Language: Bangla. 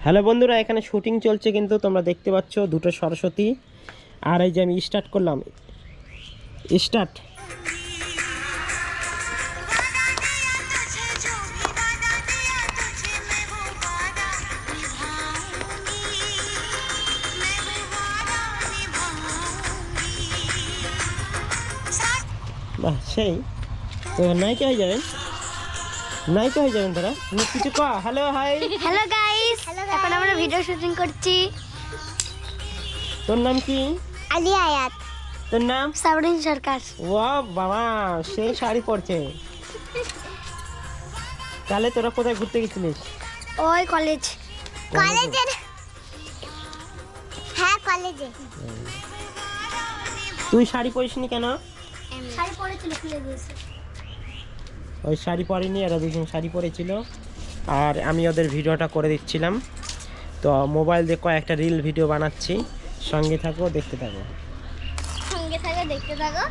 হ্যালো বন্ধুরা, এখানে শুটিং চলছে কিন্তু তোমরা দেখতে পাচ্ছ দুটো সরস্বতী। আর এই যে আমি স্টার্ট করলাম, স্টার্ট। বাহ, সেই তো নায়িকা হয়ে যাবেন, নায়িকা হয়ে যাবেন তারা। তুমি কিছু ক। Hello, high. হ্যালো গাইস, এখন আমরা ভিডিও শুটিং করছি। তোর নাম কি? আলী আয়াত। তোর নাম? সাবরিন সরকার। ওয়া বাবা, সেই শাড়ি পরছে। তাহলে তোরা কোথায় ঘুরতে গেছিলিস? ওই কলেজ। কলেজের, হ্যাঁ কলেজে। তুই শাড়ি পরিসনি কেন? শাড়ি পরেছিল, খুলে দিয়েছে। ওই শাড়ি পরেনি, এরা দুজন শাড়ি পরেছিল। আর আমি ওদের ভিডিওটা করে দিচ্ছিলাম। তো মোবাইল দিয়ে কয়েকটা রিল ভিডিও বানাচ্ছি। সঙ্গে থাকো, দেখতে থাকো। সঙ্গে থাকো, দেখতে থাকো।